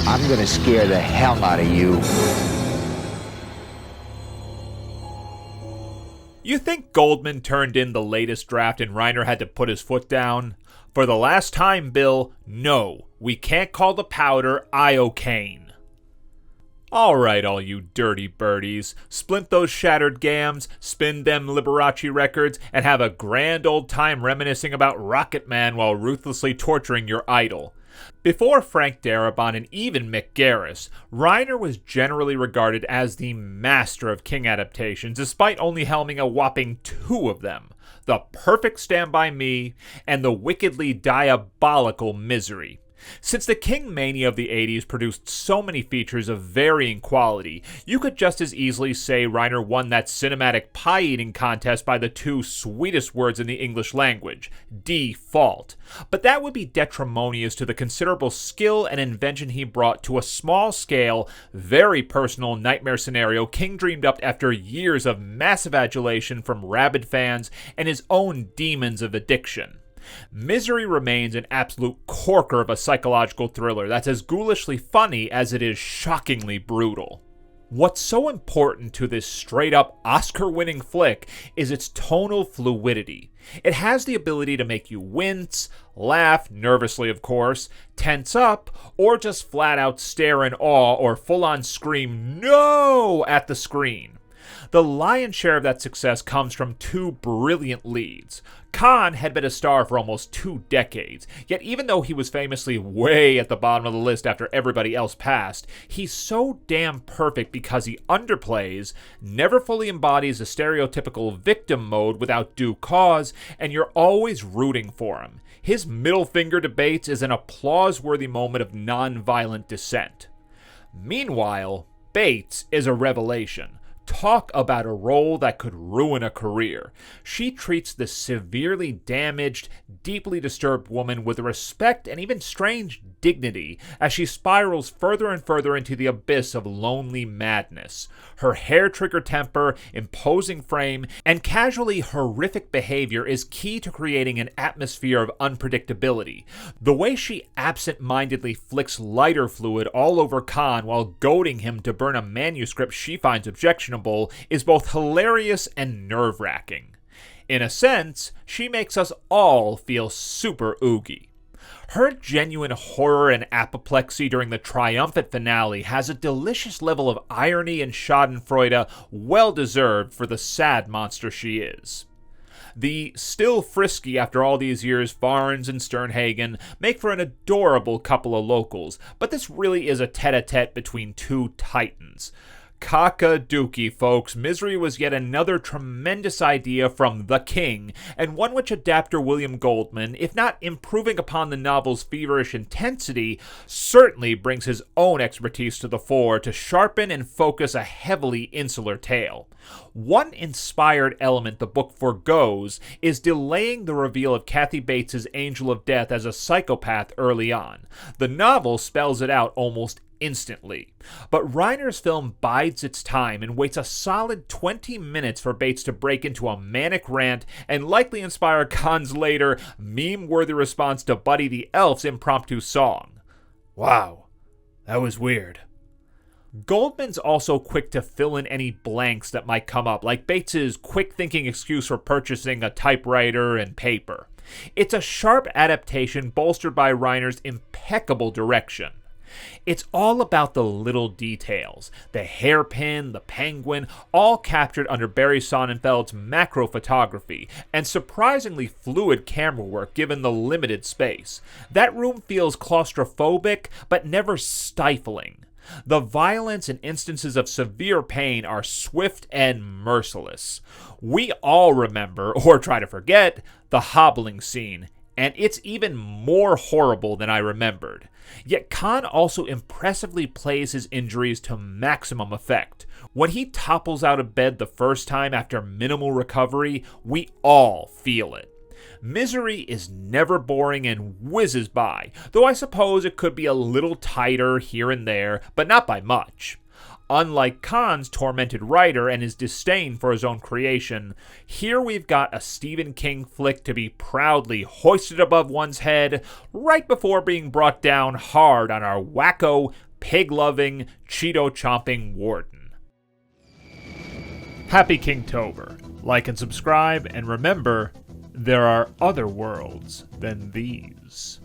I'm gonna scare the hell out of you. You think Goldman turned in the latest draft and Reiner had to put his foot down? For the last time, Bill, no, we can't call the powder Iocane. Alright, all you dirty birdies, splint those shattered gams, spin them Liberace records, and have a grand old time reminiscing about Rocket Man while ruthlessly torturing your idol. Before Frank Darabont and even Mick Garris, Reiner was generally regarded as the master of King adaptations, despite only helming a whopping 2 of them: The Perfect Stand By Me and the wickedly diabolical Misery. Since the King mania of the 80s produced so many features of varying quality, you could just as easily say Reiner won that cinematic pie-eating contest by the 2 sweetest words in the English language, default. But that would be detrimental to the considerable skill and invention he brought to a small-scale, very personal nightmare scenario King dreamed up after years of massive adulation from rabid fans and his own demons of addiction. Misery remains an absolute corker of a psychological thriller that's as ghoulishly funny as it is shockingly brutal. What's so important to this straight-up Oscar-winning flick is its tonal fluidity. It has the ability to make you wince, laugh, nervously of course, tense up, or just flat-out stare in awe or full-on scream "No!" at the screen. The lion's share of that success comes from 2 brilliant leads. Khan had been a star for almost 2 decades, yet even though he was famously way at the bottom of the list after everybody else passed, he's so damn perfect because he underplays, never fully embodies the stereotypical victim mode without due cause, and you're always rooting for him. His middle finger to Bates is an applause-worthy moment of non-violent dissent. Meanwhile, Bates is a revelation. Talk about a role that could ruin a career. She treats the severely damaged, deeply disturbed woman with respect and even strange dignity as she spirals further and further into the abyss of lonely madness. Her hair-trigger temper, imposing frame, and casually horrific behavior is key to creating an atmosphere of unpredictability. The way she absent-mindedly flicks lighter fluid all over Khan while goading him to burn a manuscript she finds objectionable is both hilarious and nerve-wracking. In a sense, she makes us all feel super oogie. Her genuine horror and apoplexy during the triumphant finale has a delicious level of irony and schadenfreude well-deserved for the sad monster she is. The still frisky after all these years Farns and Sternhagen make for an adorable couple of locals, but this really is a tete-a-tete between 2 titans. Cock-a-dookey, folks. Misery was yet another tremendous idea from the King, and one which adapter William Goldman, if not improving upon the novel's feverish intensity, certainly brings his own expertise to the fore to sharpen and focus a heavily insular tale. One inspired element the book forgoes is delaying the reveal of Kathy Bates' Angel of Death as a psychopath early on. The novel spells it out almost instantly. But Reiner's film bides its time and waits a solid 20 minutes for Bates to break into a manic rant and likely inspire Khan's later meme-worthy response to Buddy the Elf's impromptu song. Wow, that was weird. Goldman's also quick to fill in any blanks that might come up, like Bates's quick-thinking excuse for purchasing a typewriter and paper. It's a sharp adaptation bolstered by Reiner's impeccable direction. It's all about the little details, the hairpin, the penguin, all captured under Barry Sonnenfeld's macro photography and surprisingly fluid camera work given the limited space. That room feels claustrophobic, but never stifling. The violence and instances of severe pain are swift and merciless. We all remember, or try to forget, the hobbling scene, and it's even more horrible than I remembered. Yet Khan also impressively plays his injuries to maximum effect. When he topples out of bed the first time after minimal recovery, we all feel it. Misery is never boring and whizzes by, though I suppose it could be a little tighter here and there, but not by much. Unlike Khan's tormented writer and his disdain for his own creation, here we've got a Stephen King flick to be proudly hoisted above one's head right before being brought down hard on our wacko, pig-loving, Cheeto-chomping warden. Happy Kingtober. Like and subscribe, and remember, there are other worlds than these.